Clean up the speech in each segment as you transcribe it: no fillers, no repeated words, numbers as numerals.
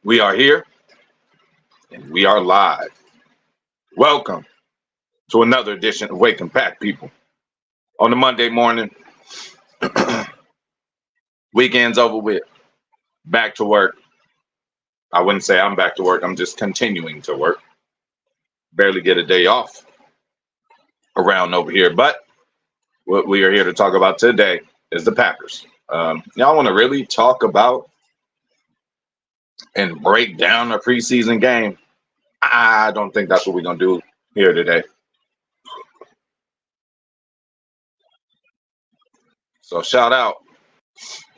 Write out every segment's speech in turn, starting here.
We are here and we are live. Welcome to another edition of Wake and Pack, people. On the Monday morning, weekend's over with. Back to work. I wouldn't say I'm back to work. I'm just continuing to work. Barely get a day off around over here. But what we are here to talk about today is the Packers. Y'all want to really talk about and break down a preseason game? I don't think that's what we're going to do here today. So shout out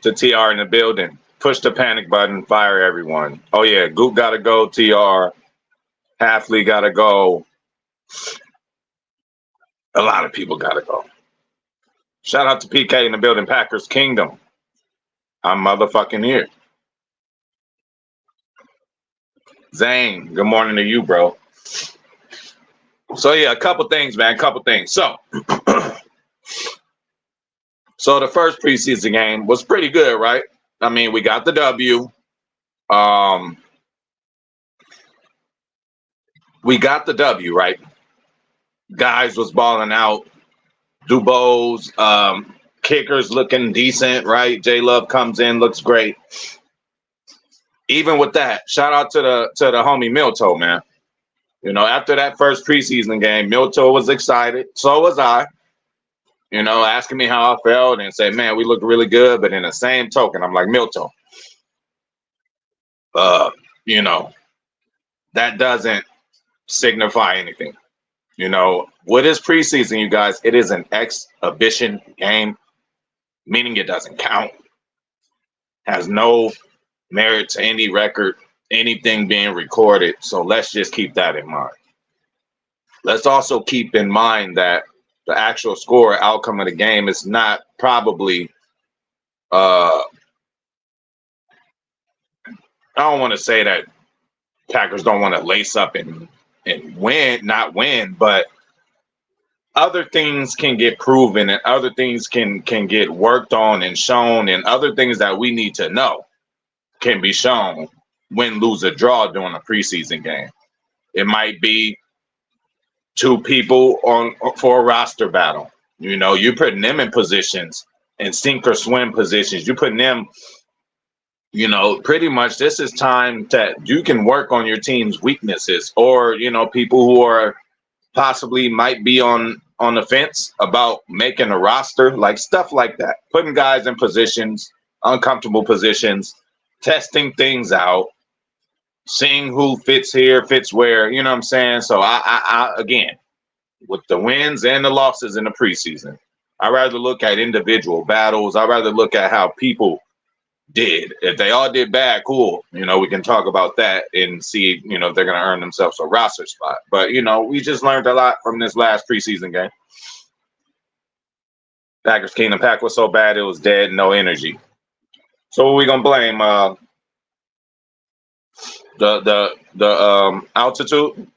to TR in the building. Push the panic button, fire everyone. Oh yeah, Goop gotta go, TR. Halfley gotta go. A lot of people gotta go. Shout out to PK in the building, Packers Kingdom. I'm motherfucking here. Zane, good morning to you, bro. So yeah, a couple things, man. Couple things. So the first preseason game was pretty good, right? I mean, we got the W. We got the W, right? Guys was balling out. Dubose, kickers looking decent, right? J Love comes in, looks great. Even with that, shout out to the homie Milto, man. You know, after that first preseason game, Milto was excited. So was I. You know, asking me how I felt and say, man, we look really good. But in the same token, I'm like, Milto, you know, that doesn't signify anything. You know, what is preseason, you guys? It is an exhibition game, meaning it doesn't count. Has no merit to any record, anything being recorded. So let's just keep that in mind. Let's also keep in mind that the actual score outcome of the game is not probably I don't want to say that Packers don't want to lace up and not win, but other things can get proven and other things can get worked on and shown, and other things that we need to know can be shown, win, lose, or draw during a preseason game. It might be two people for a roster battle. You know, you're putting them in positions and sink or swim positions. You're putting them, you know, pretty much this is time that you can work on your team's weaknesses, or, you know, people who are possibly might be on the fence about making a roster, like stuff like that. Putting guys in positions, uncomfortable positions, testing things out, seeing who fits here, fits where, you know what I'm saying? So I again, with the wins and the losses in the preseason, I'd rather look at individual battles. I'd rather look at how people did. If they all did bad, cool. You know, we can talk about that and see, you know, if they're going to earn themselves a roster spot. But, you know, we just learned a lot from this last preseason game. Packers Kingdom Pack was so bad it was dead, no energy. So what are we going to blame? The altitude?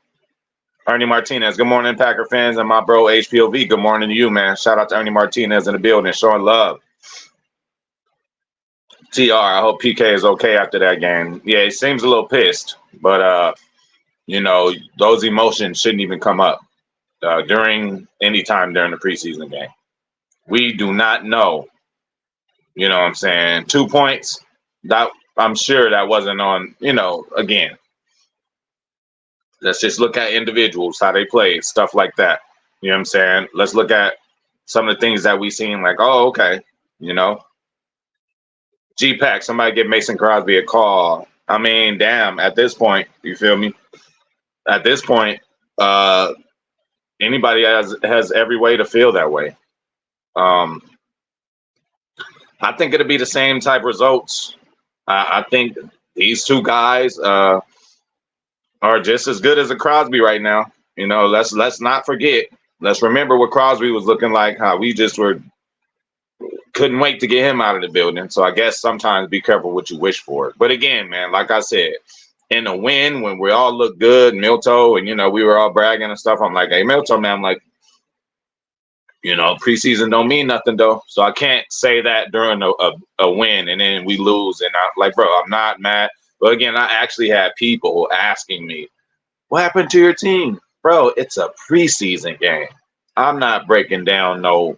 Ernie Martinez, good morning, Packer fans, and my bro HPOV, good morning to you, man. Shout out to Ernie Martinez in the building, showing love. TR, I hope PK is okay after that game. Yeah, he seems a little pissed, but you know, those emotions shouldn't even come up during any time during the preseason game. We do not know. You know what I'm saying? 2 points. That I'm sure that wasn't on, you know, again. Let's just look at individuals, how they play, stuff like that. You know what I'm saying? Let's look at some of the things that we seen, like, oh, okay, you know. G-Pack, somebody give Mason Crosby a call. I mean, damn, at this point, you feel me? At this point, anybody has every way to feel that way. I think it'll be the same type results. I think these two guys are just as good as a Crosby right now. You know, let's not forget. Let's remember what Crosby was looking like, how we just couldn't wait to get him out of the building. So I guess sometimes be careful what you wish for. But again, man, like I said, in a win, when we all look good, Milto, and, you know, we were all bragging and stuff, I'm like, hey, Milto, man, I'm like, you know, preseason don't mean nothing, though. So I can't say that during a win and then we lose. And I'm like, bro, I'm not mad. But again, I actually had people asking me, what happened to your team? Bro, it's a preseason game. I'm not breaking down no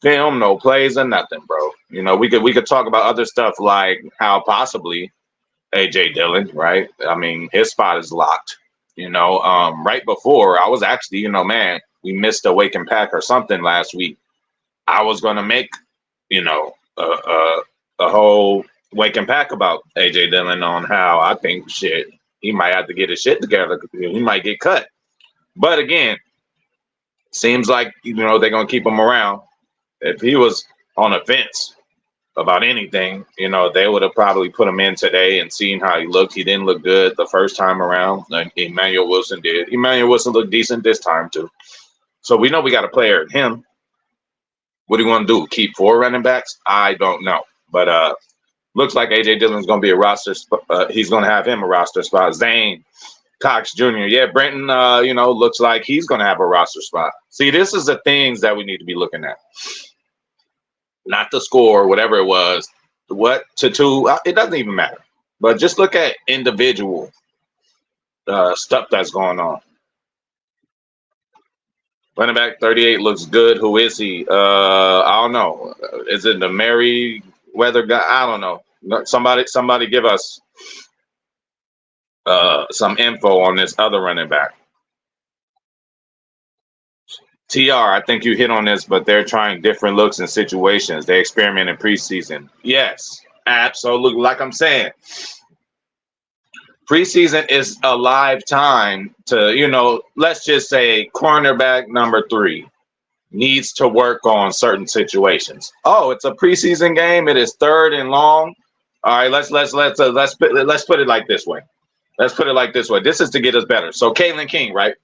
film, no plays, or nothing, bro. We could talk about other stuff like how possibly AJ Dillon, right? I mean, his spot is locked. Right before I was actually, man, we missed a wake and pack or something last week. I was gonna make, a whole wake and pack about AJ Dillon on how I think shit he might have to get his shit together. He might get cut. But again, seems like they're gonna keep him around. If he was on the fence about anything, they would have probably put him in today and seen how he looked. He didn't look good the first time around. Emmanuel Wilson did. Emmanuel Wilson looked decent this time too. So we know we got a player in him. What do you want to do? Keep 4 running backs? I don't know. But looks like AJ Dillon's going to be a roster. He's going to have him a roster spot. Zane Cox Jr. Yeah, Brenton. Looks like he's going to have a roster spot. See, this is the things that we need to be looking at. Not the score, whatever it was. What to 2? It doesn't even matter. But just look at individual stuff that's going on. Running back 38 looks good. Who is he? I don't know. Is it the Merriweather guy? I don't know. Somebody give us some info on this other running back. TR, I think you hit on this, but they're trying different looks and situations. They experiment in preseason. Yes, absolutely. Like I'm saying, preseason is a live time to, let's just say cornerback number 3 needs to work on certain situations. Oh, it's a preseason game. It is 3rd and long. All right, let's put it like this way. This is to get us better. So Kalen King, right?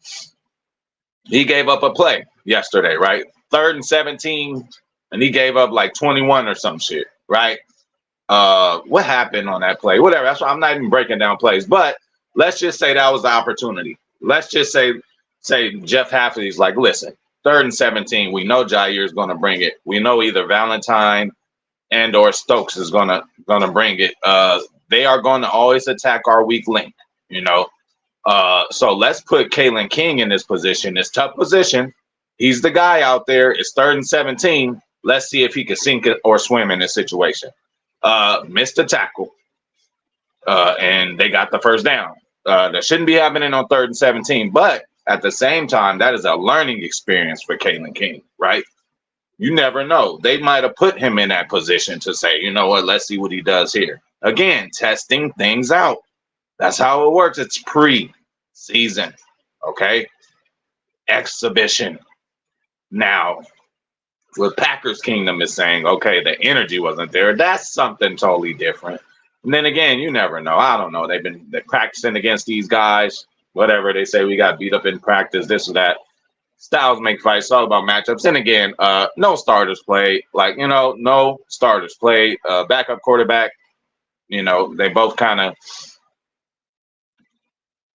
He gave up a play yesterday, right? 3rd and 17, and he gave up like 21 or some shit, right? What happened on that play? Whatever. That's why I'm not even breaking down plays. But let's just say that was the opportunity. Let's just say Jeff Hafley's like, listen, 3rd and 17. We know Jair's going to bring it. We know either Valentine and or Stokes is gonna bring it. They are going to always attack our weak link, So let's put Kalen King in this position, this tough position. He's the guy out there. It's 3rd and 17. Let's see if he can sink it or swim in this situation. Missed a tackle, and they got the first down. That shouldn't be happening on 3rd and 17, but at the same time, that is a learning experience for Kalen King, right? You never know. They might have put him in that position to say, you know what, let's see what he does here. Again, testing things out. That's how it works. It's pre-season, okay? Exhibition. Now, what Packers Kingdom is saying, okay, the energy wasn't there. That's something totally different. And then again, you never know. I don't know. They're practicing against these guys. Whatever they say, we got beat up in practice, this or that. Styles make fights. It's all about matchups. And again, no starters play. No starters play. Backup quarterback. They both kind of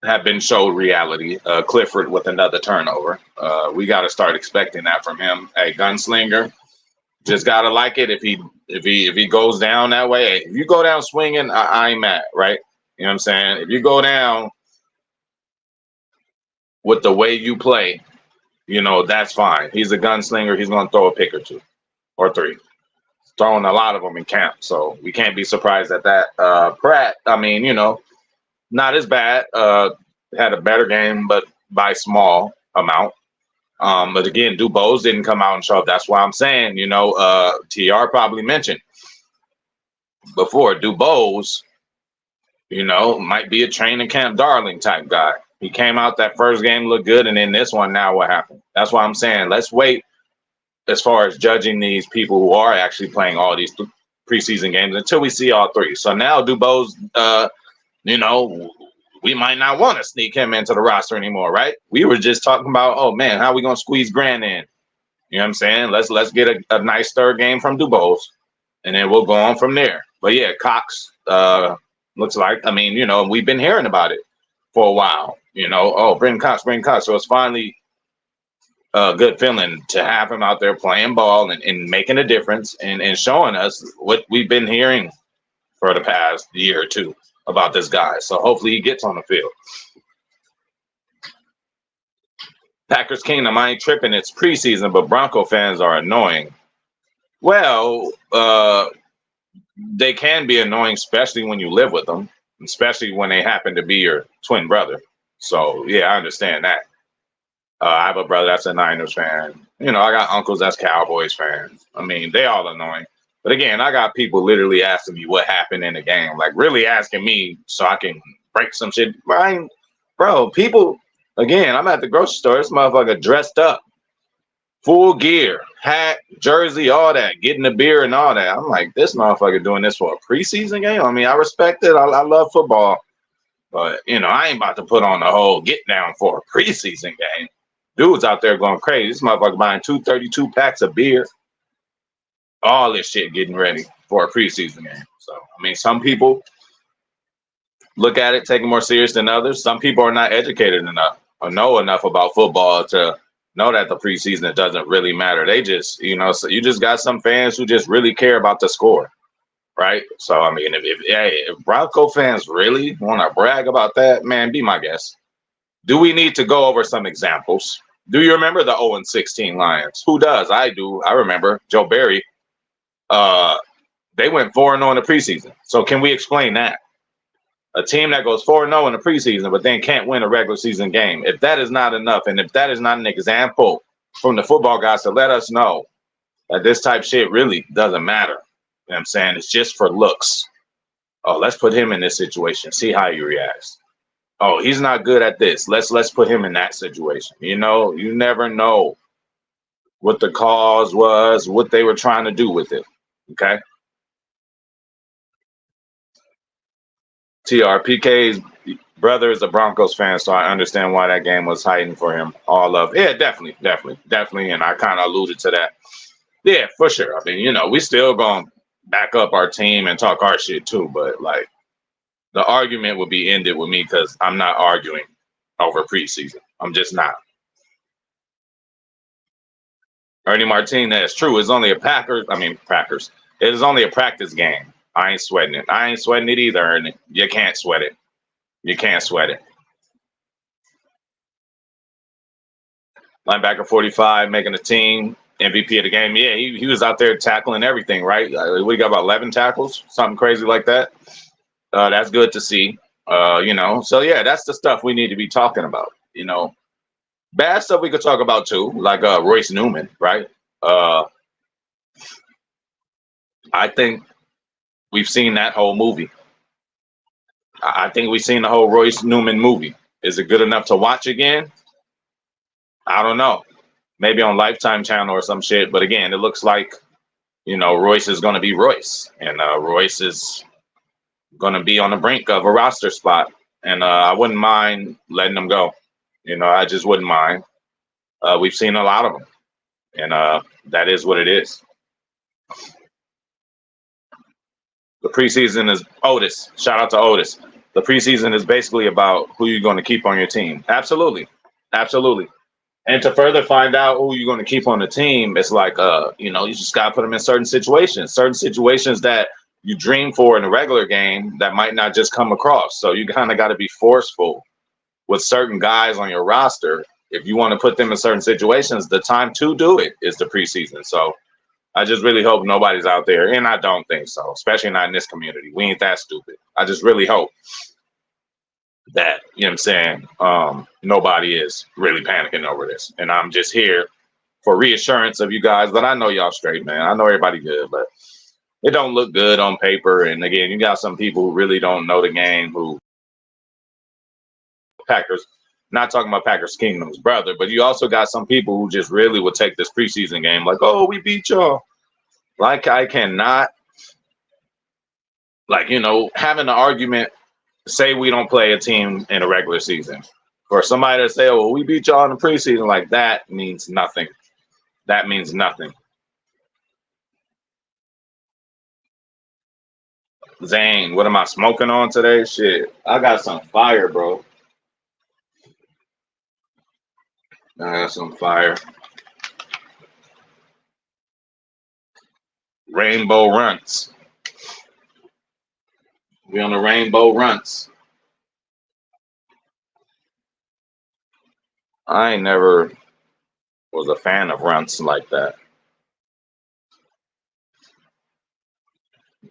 have been showed reality. Clifford with another turnover. We got to start expecting that from him. A gunslinger. Just gotta like it. If he goes down that way, if you go down swinging, I ain't mad, right? You know what I'm saying? If you go down with the way you play, that's fine. He's a gunslinger. He's gonna throw a pick or 2 or 3. Throwing a lot of them in camp, so we can't be surprised at that. Pratt, I mean, not as bad. Had a better game, but by small amount. But again, Dubose didn't come out and show up. That's why I'm saying, TR probably mentioned before, Dubose, might be a training camp darling type guy. He came out that first game, looked good, and then this one, now what happened? That's why I'm saying let's wait as far as judging these people who are actually playing all these preseason games until we see all 3. So now Dubose, we might not want to sneak him into the roster anymore, right? We were just talking about, oh man, how are we gonna squeeze Grant in? You know what I'm saying? Let's get a nice 3rd game from Dubose, and then we'll go on from there. But yeah, Cox looks like, we've been hearing about it for a while. Bring Cox. So it's finally a good feeling to have him out there playing ball and making a difference and showing us what we've been hearing for the past year or 2. about this guy. So hopefully he gets on the field. Packers Kingdom, I ain't tripping. It's preseason, but Bronco fans are annoying. Well, they can be annoying, especially when you live with them, especially when they happen to be your twin brother. So yeah, I understand that. I have a brother that's a Niners fan. You know, I got uncles that's Cowboys fans. I mean, they all annoying. But again, I got people literally asking me what happened in the game, like really asking me so I can break some shit. Bro, people, again, I'm at the grocery store. This motherfucker dressed up, full gear, hat, jersey, all that, getting the beer and all that. I'm like, this motherfucker doing this for a preseason game? I mean, I respect it. I love football. But, you know, I ain't about to put on the whole get down for a preseason game. Dudes out there going crazy. This motherfucker buying 232 packs of beer. All this shit getting ready for a preseason game. So, I mean, some people look at it, take it more serious than others. Some people are not educated enough or know enough about football to know that the preseason doesn't really matter. They just, you know, so you just got some fans who just really care about the score, right? So, I mean, if Bronco fans really want to brag about that, man, be my guest. Do we need to go over some examples? Do you remember the 0-16 Lions? Who does? I do. I remember Joe Barry. They went 4-0 in the preseason. So can we explain that? A team that goes 4-0 in the preseason, but then can't win a regular season game. If that is not enough, and if that is not an example from the football guys to let us know that this type of shit really doesn't matter. You know what I'm saying? It's just for looks. Oh, let's put him in this situation, see how he reacts. Oh, he's not good at this. Let's put him in that situation. You know, you never know what the cause was, what they were trying to do with it. Okay. TRPK's brother is a Broncos fan, so I understand why that game was heightened for him. All of yeah, definitely. And I kind of alluded to that. Yeah, for sure. I mean, you know, we still gonna back up our team and talk our shit too, but like the argument would be ended with me because I'm not arguing over preseason. I'm just not. Ernie Martinez, true. It's only a Packers. It is only a practice game. I ain't sweating it. I ain't sweating it either, Ernie. You can't sweat it. You can't sweat it. Linebacker 45 making the team, MVP of the game. Yeah, he was out there tackling everything, right? We got about 11 tackles, something crazy like that. That's good to see. You know, so yeah, that's the stuff we need to be talking about. You know, bad stuff we could talk about too, like Royce Newman, right? I think we've seen that whole movie. I think we've seen the whole Royce Newman movie. Is it good enough to watch again? I don't know. Maybe on Lifetime channel or some shit. But again, it looks like, you know, Royce is going to be Royce. And Royce is going to be on the brink of a roster spot. And I wouldn't mind letting him go. You know, I just wouldn't mind. We've seen a lot of them. And that is what it is. The preseason is Otis. Shout out to Otis. The preseason is basically about who you're going to keep on your team. Absolutely. Absolutely. And to further find out who you're going to keep on the team, it's like, you know, you just got to put them in certain situations that you dream for in a regular game that might not just come across. So you kind of got to be forceful with certain guys on your roster. If you want to put them in certain situations, the time to do it is the preseason. So I just really hope nobody's out there, and I don't think so, especially not in this community. We ain't that stupid. I just really hope that, you know what I'm saying, nobody is really panicking over this. And I'm just here for reassurance of you guys that I know y'all straight, man. I know everybody good, but it don't look good on paper. And again, you got some people who really don't know the game, who Packers, not talking about Packers Kingdom's brother, but you also got some people who just really would take this preseason game like, oh, we beat y'all. Like I cannot, like, you know, having an argument, say we don't play a team in a regular season. For somebody to say, oh, well, we beat y'all in the preseason, like that means nothing. That means nothing. Zane, what am I smoking on today? Shit, I got some fire, bro. I got some fire. Rainbow Runs. We on the rainbow runts. I ain't never was a fan of runts like that.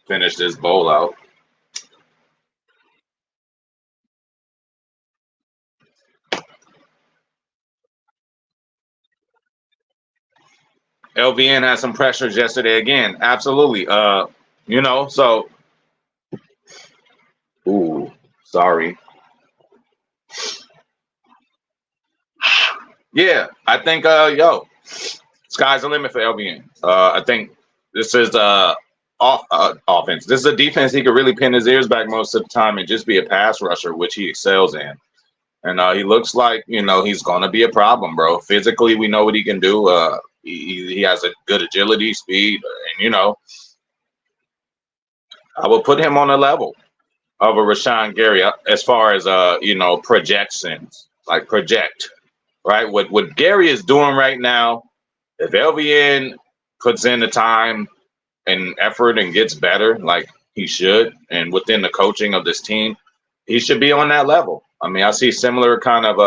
Finish this bowl out. LVN had some pressures yesterday again. Absolutely. So ooh, sorry. Yeah, I think sky's the limit for LVN. I think this is offense. This is a defense he could really pin his ears back most of the time and just be a pass rusher, which he excels in. And he looks like he's gonna be a problem, bro. Physically, we know what he can do. He has a good agility, speed, and I would put him on a level of a Rashawn Gary as far as projections, like project, right? What Gary is doing right now, if LVN puts in the time and effort and gets better, like he should, and within the coaching of this team, he should be on that level. I mean, I see similar kind of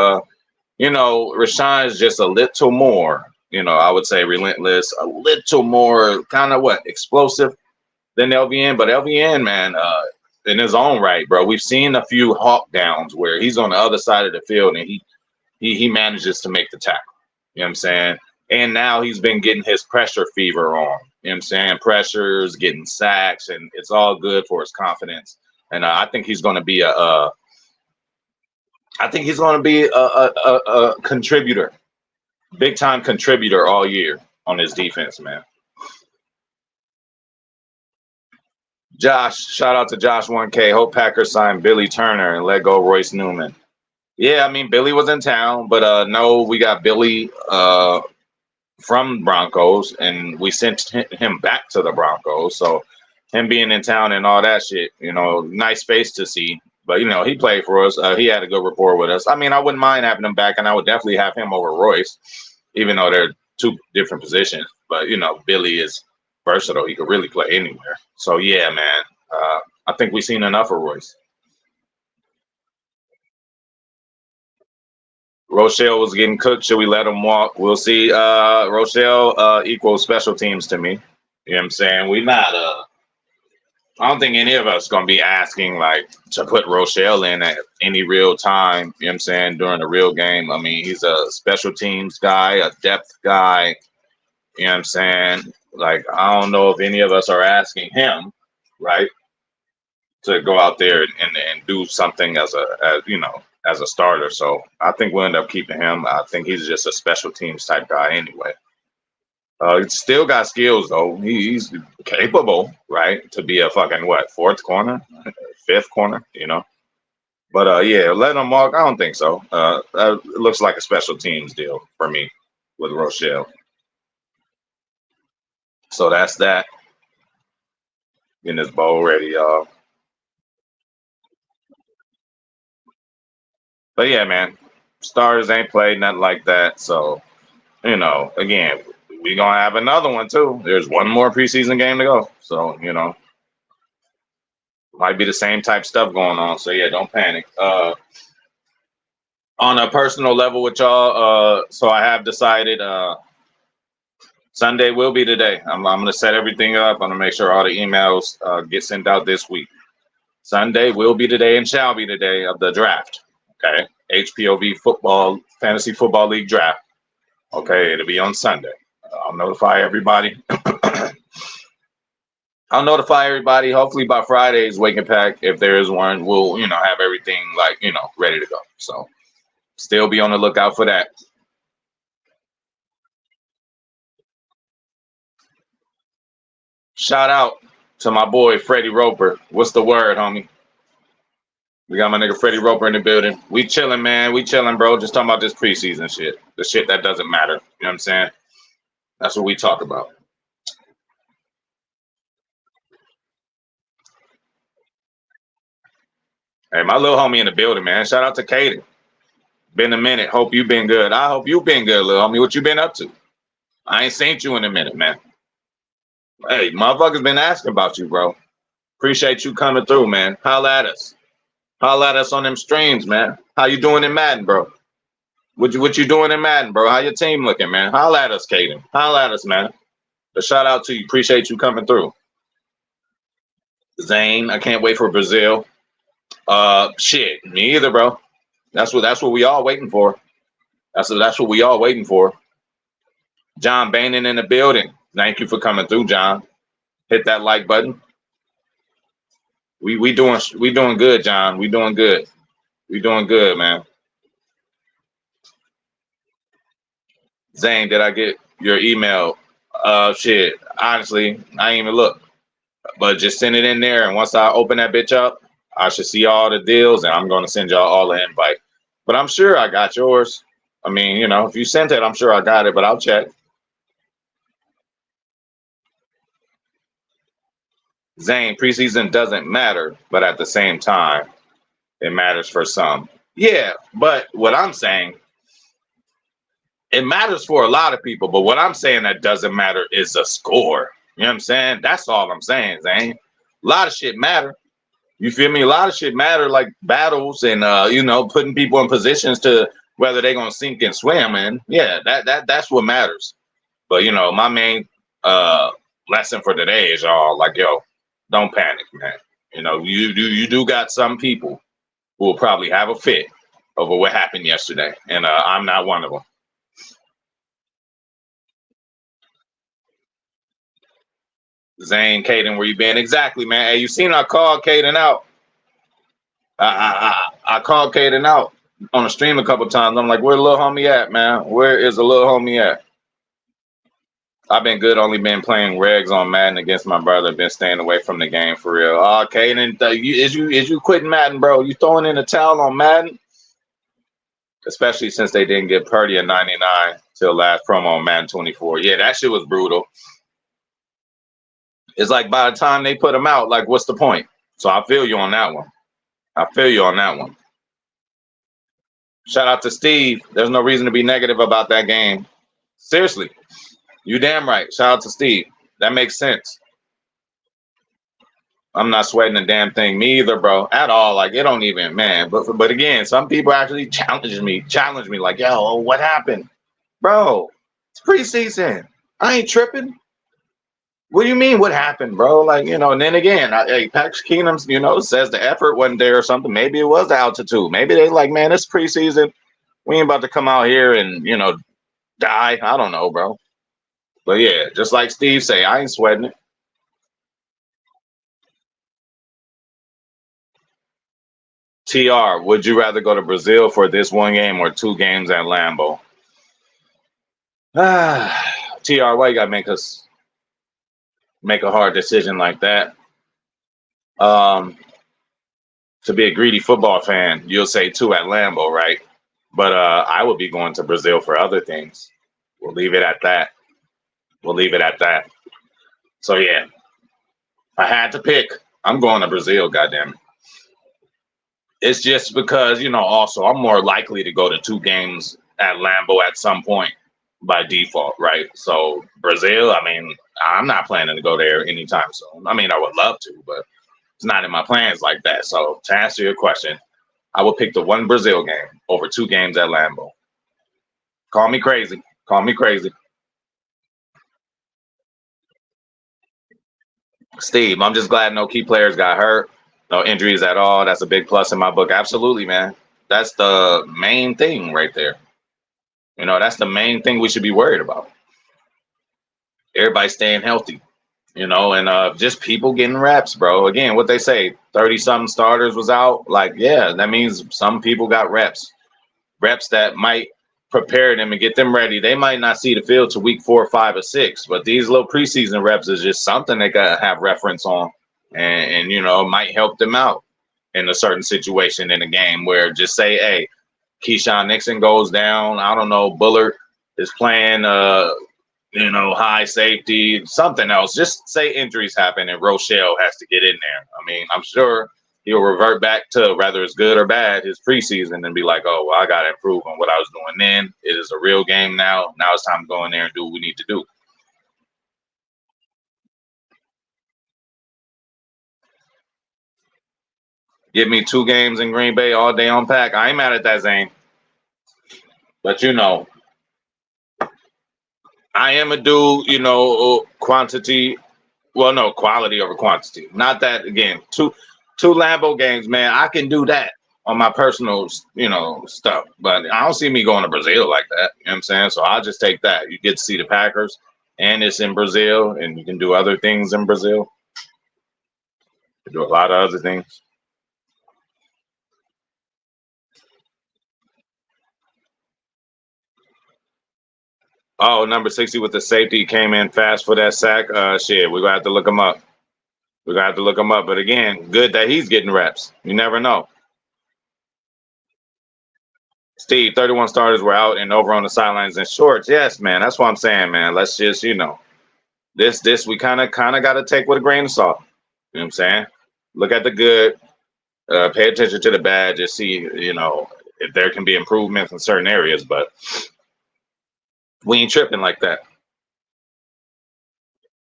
Rashawn is just a little more, I would say relentless, a little more kind of explosive than LVN, but LVN, man, in his own right, bro. We've seen a few hawk downs where he's on the other side of the field and he manages to make the tackle. You know what I'm saying? And now he's been getting his pressure fever on. You know what I'm saying? Pressures, getting sacks, and it's all good for his confidence. And I think he's going to be a contributor, big time contributor all year on his defense, man. Josh, shout out to Josh 1K. Hope Packers signed Billy Turner and let go Royce Newman. Yeah, I mean Billy was in town, but no, we got Billy from Broncos, and we sent him back to the Broncos. So him being in town and all that shit, nice face to see. But he played for us. He had a good rapport with us. I mean, I wouldn't mind having him back, and I would definitely have him over Royce, even though they're two different positions. But Billy is versatile. He could really play anywhere. So yeah, man. I think we've seen enough of Royce. Rochelle was getting cooked. Should we let him walk? We'll see. Rochelle equals special teams to me. You know what I'm saying? We not I don't think any of us gonna be asking like to put Rochelle in at any real time, you know what I'm saying, during a real game. I mean, he's a special teams guy, a depth guy, you know what I'm saying? Like, I don't know if any of us are asking him, right, to go out there and do something as a starter. So I think we'll end up keeping him. I think he's just a special teams type guy anyway. He's still got skills though. He's capable, right, to be a fucking fourth corner, fifth corner, But yeah, let him walk. I don't think so. It looks like a special teams deal for me with Rochelle. So that's that. Getting this bowl ready, y'all. But yeah, man, starters ain't played nothing like that. So again, we gonna have another one too. There's one more preseason game to go. So might be the same type stuff going on. So yeah, don't panic. On a personal level with y'all, so I have decided Sunday will be the day. I'm gonna set everything up. I'm gonna make sure all the emails get sent out this week. Sunday will be the day and shall be the day of the draft. Okay, HPOV football fantasy football league draft. Okay, it'll be on Sunday. I'll notify everybody. Hopefully by Friday's Wake and Pack, if there is one, we'll have everything ready to go. So still be on the lookout for that. Shout out to my boy Freddie Roper. What's the word, homie? We got my nigga Freddie Roper in the building. We chilling, man. We chilling, bro. Just talking about this preseason shit. The shit that doesn't matter. You know what I'm saying? That's what we talk about. Hey, my little homie in the building, man. Shout out to Kaden. Been a minute. Hope you been good. I hope you been good, little homie. What you been up to? I ain't seen you in a minute, man. Hey, motherfuckers been asking about you, bro. Appreciate you coming through, man. Holla at us. Holla at us on them streams, man. How you doing in Madden, bro? What you doing in Madden, bro? How your team looking, man? Holla at us, Caden. Holla at us, man. A shout out to you. Appreciate you coming through. Zane, I can't wait for Brazil. Shit, me either, bro. That's what we all waiting for. That's what we all waiting for. John Bainan in the building. Thank you for coming through, John. Hit that like button. We doing good, John. We doing good. We doing good, man. Zane, did I get your email? Shit. Honestly, I ain't even look. But just send it in there, and once I open that bitch up, I should see all the deals, and I'm gonna send y'all all the invite. But I'm sure I got yours. I mean, if you sent it, I'm sure I got it, but I'll check. Zane, preseason doesn't matter, but at the same time, it matters for some. Yeah, but what I'm saying, it matters for a lot of people, but what I'm saying that doesn't matter is the score. You know what I'm saying? That's all I'm saying, Zane. A lot of shit matter. You feel me? A lot of shit matter, like battles and putting people in positions to whether they're gonna sink and swim. And yeah, that's what matters. But my main lesson for today is y'all like, yo, don't panic, man. You do got some people who will probably have a fit over what happened yesterday, and I'm not one of them. Zane, Caden, where you been? Exactly, man. Hey, you seen I called Caden out. I called Caden out on the stream a couple times. I'm like, where the little homie at, man? Where is the little homie at? I've been good, only been playing regs on Madden against my brother, been staying away from the game for real. Caden, is you quitting Madden, bro? You throwing in the towel on Madden? Especially since they didn't get Purdy at 99 till last promo on Madden 24. Yeah, that shit was brutal. It's like by the time they put him out, like, what's the point? So I feel you on that one. Shout out to Steve. There's no reason to be negative about that game. Seriously. You damn right. Shout out to Steve. That makes sense. I'm not sweating the damn thing. Me either, bro. At all. Like, it don't even, man. But again, some people actually challenge me like, yo, what happened? Bro, it's preseason. I ain't tripping. What do you mean? What happened, bro? Like, and then again, Patrick Keenum, says the effort wasn't there or something. Maybe it was the altitude. Maybe they like, man, it's preseason. We ain't about to come out here and, die. I don't know, bro. But yeah, just like Steve say, I ain't sweating it. TR, would you rather go to Brazil for this one game or 2 games at Lambeau? TR, why you gotta make a hard decision like that? To be a greedy football fan, you'll say 2 at Lambeau, right? But I would be going to Brazil for other things. We'll leave it at that. So yeah, I had to pick. I'm going to Brazil, goddamn it. It's just because, also I'm more likely to go to 2 games at Lambeau at some point by default, right? So Brazil, I mean, I'm not planning to go there anytime soon. I mean, I would love to, but it's not in my plans like that. So to answer your question, I would pick the 1 Brazil game over 2 games at Lambeau. Call me crazy. Steve, I'm just glad no key players got hurt. No injuries at all. That's a big plus in my book. Absolutely, man. That's the main thing right there. That's the main thing we should be worried about. Everybody staying healthy, and just people getting reps, bro. Again, what they say, 30-something starters was out. Like, yeah, that means some people got reps that might prepare them and get them ready. They might not see the field to week 4, 5, or 6, but these little preseason reps is just something they gotta have reference on, and might help them out in a certain situation in a game where just say, hey, Keyshawn Nixon goes down. I don't know, Bullard is playing high safety, something else. Just say injuries happen and Rochelle has to get in there. I mean, I'm sure he'll revert back to whether it's good or bad his preseason and be like, oh, well, I got to improve on what I was doing then. It is a real game now. Now it's time to go in there and do what we need to do. Give me 2 games in Green Bay all day on Pack. I ain't mad at that, Zane. But I am a dude, quantity. Well, no, quality over quantity. Not that again. Two Lambo games, man. I can do that on my personal, stuff. But I don't see me going to Brazil like that. You know what I'm saying? So I'll just take that. You get to see the Packers, and it's in Brazil, and you can do other things in Brazil. You do a lot of other things. Oh, number 60 with the safety came in fast for that sack. Shit, we're gonna have to look him up. We're gonna have to look him up. But again, good that he's getting reps. You never know. Steve, 31 starters were out and over on the sidelines in shorts. Yes, man. That's what I'm saying, man. Let's just, this we kind of got to take with a grain of salt. You know what I'm saying? Look at the good, pay attention to the bad, just see, if there can be improvements in certain areas, but we ain't tripping like that.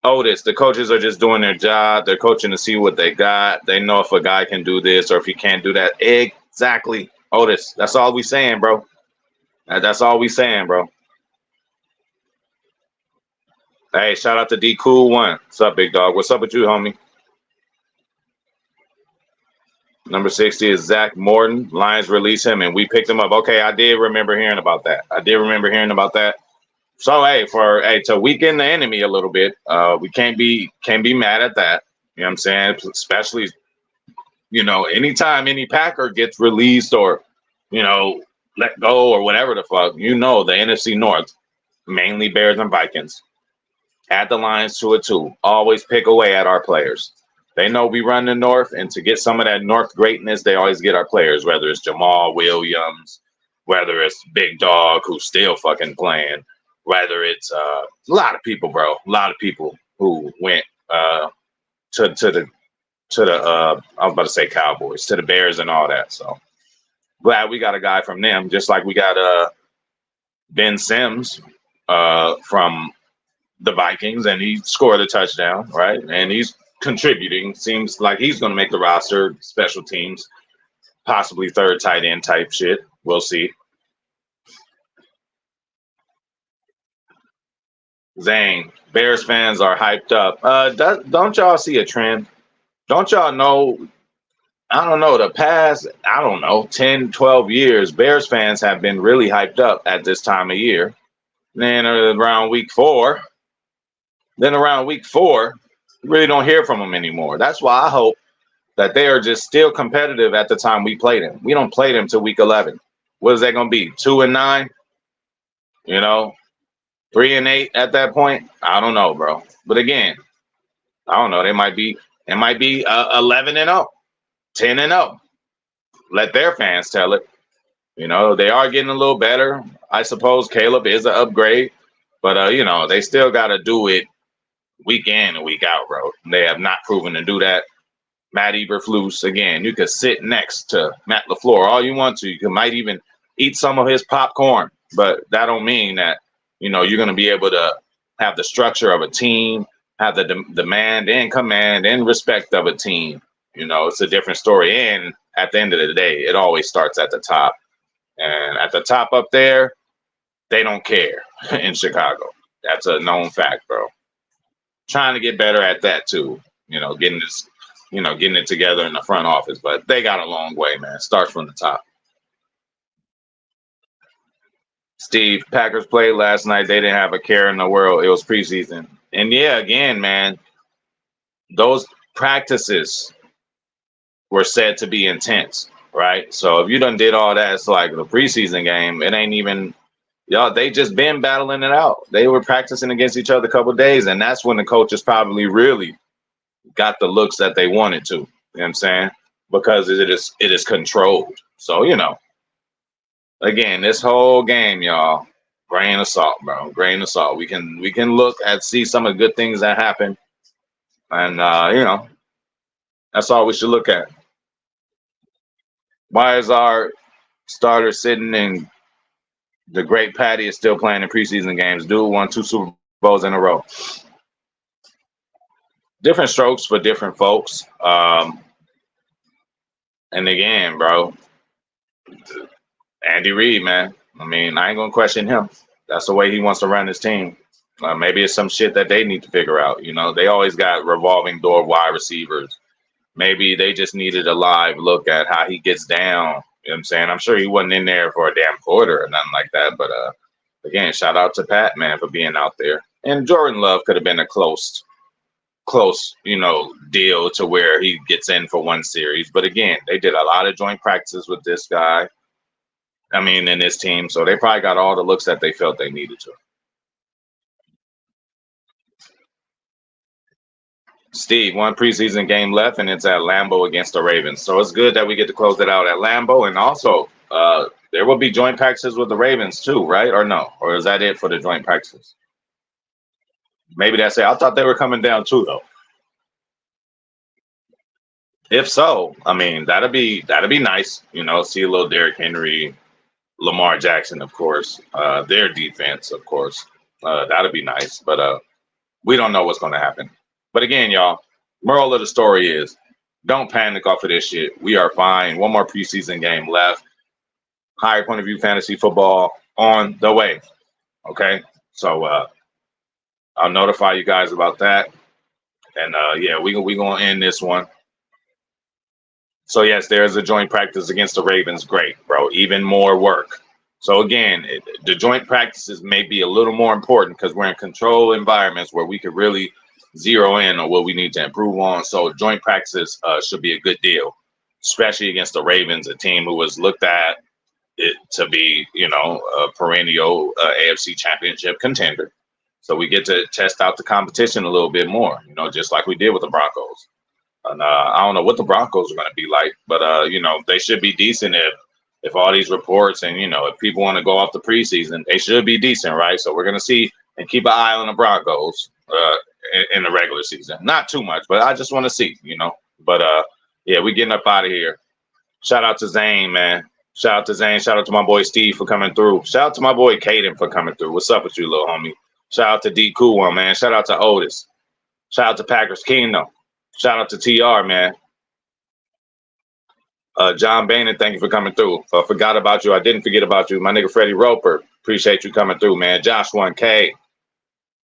Otis, the coaches are just doing their job. They're coaching to see what they got. They know if a guy can do this or if he can't do that. Exactly. Otis, that's all we saying, bro. That's all we saying, bro. Hey, shout out to D Cool One. What's up, big dog? What's up with you, homie? Number 60 is Zach Morton. Lions release him, and we picked him up. Okay, I did remember hearing about that. So to weaken the enemy a little bit, we can't be mad at that. You know what I'm saying? Especially, anytime any Packer gets released or, let go or whatever the fuck, the NFC North, mainly Bears and Vikings, add the Lions to it too. Always pick away at our players. They know we run the North, and to get some of that North greatness, they always get our players, whether it's Jamal Williams, whether it's Big Dog, who's still fucking playing, whether it's a lot of people, bro. A lot of people who went to the I was about to say Cowboys, to the Bears and all that. So glad we got a guy from them, just like we got Ben Sims from the Vikings, and he scored a touchdown, right? And he's contributing. Seems like he's going to make the roster, special teams, possibly third tight end type shit. We'll see. Zane, Bears fans are hyped up. Don't y'all see a trend? Don't y'all know? I don't know. The past, I don't know, 10, 12 years, Bears fans have been really hyped up at this time of year. Then around week four, you really don't hear from them anymore. That's why I hope that they are just still competitive at the time we play them. We don't play them till week 11. What is that going to be? 2-9? 3-8 at that point? I don't know, bro. But again, I don't know. It might be 11-0, 10-0. Let their fans tell it. They are getting a little better. I suppose Caleb is an upgrade, but they still got to do it week in and week out, bro. They have not proven to do that. Matt Eberflus, again, you could sit next to Matt LaFleur all you want to. You might even eat some of his popcorn, but that don't mean that, you're going to be able to have the structure of a team, have the demand and command and respect of a team. It's a different story. And at the end of the day, it always starts at the top. And at the top up there, they don't care in Chicago. That's a known fact, bro. Trying to get better at that too. Getting it together in the front office, but they got a long way, man. Starts from the top. Steve, Packers played last night. They didn't have a care in the world. It was preseason. And yeah, again, man, those practices were said to be intense, right? So if you done did all that, it's like the preseason game. It ain't even, they just been battling it out. They were practicing against each other a couple of days, and that's when the coaches probably really got the looks that they wanted to. You know what I'm saying? Because it is controlled. So, again, this whole game, y'all, grain of salt, bro. Grain of salt. We can look at see some of the good things that happen. And that's all we should look at. Why is our starter sitting in the great Patty is still playing in preseason games? Dude won 2 Super Bowls in a row. Different strokes for different folks. And again, bro, Andy Reid, man. I mean, I ain't gonna question him. That's the way he wants to run his team. Maybe it's some shit that they need to figure out. You know, they always got revolving door wide receivers. Maybe they just needed a live look at how he gets down. You know what I'm saying? I'm sure he wasn't in there for a damn quarter or nothing like that. But again, shout out to Pat, man, for being out there. And Jordan Love could have been a close, deal to where he gets in for one series. But again, they did a lot of joint practices with this guy. I mean, in this team. So they probably got all the looks that they felt they needed to. Steve, one preseason game left, and it's at Lambeau against the Ravens. So it's good that we get to close it out at Lambeau. And also, there will be joint practices with the Ravens too, right? Or no? Or is that it for the joint practices? Maybe that's it. I thought they were coming down too, though. If so, I mean, that'd be nice. See a little Derrick Henry, Lamar Jackson, of course. Their defense, of course. That'd be nice. But we don't know what's going to happen. But again, y'all, moral of the story is don't panic off of this shit. We are fine. One more preseason game left. Higher Point of View Fantasy Football on the way. Okay? So I'll notify you guys about that. And yeah, we're going to end this one. So yes, there's a joint practice against the Ravens. Great, bro. Even more work. So again, the joint practices may be a little more important because we're in control environments where we could really zero in on what we need to improve on. So joint practices should be a good deal, especially against the Ravens, a team who was looked at it to be, a perennial AFC championship contender. So we get to test out the competition a little bit more, just like we did with the Broncos. And I don't know what the Broncos are going to be like, but they should be decent if all these reports and if people want to go off the preseason, they should be decent, right? So we're going to see and keep an eye on the Broncos in the regular season. Not too much, but I just want to see, But yeah, we getting up out of here. Shout out to Zane, man. Shout out to Zane. Shout out to my boy Steve for coming through. Shout out to my boy Caden for coming through. What's up with you, little homie? Shout out to D Cool One, man. Shout out to Otis. Shout out to Packers Kingdom. Shout out to TR, man. John Boehner, thank you for coming through. Forgot about you. I didn't forget about you. My nigga Freddie Roper, appreciate you coming through, man. Josh 1K.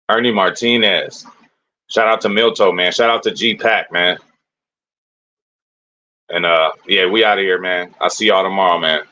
Ernie Martinez. Shout out to Milto, man. Shout out to G-Pack, man. And yeah, we out of here, man. I'll see y'all tomorrow, man.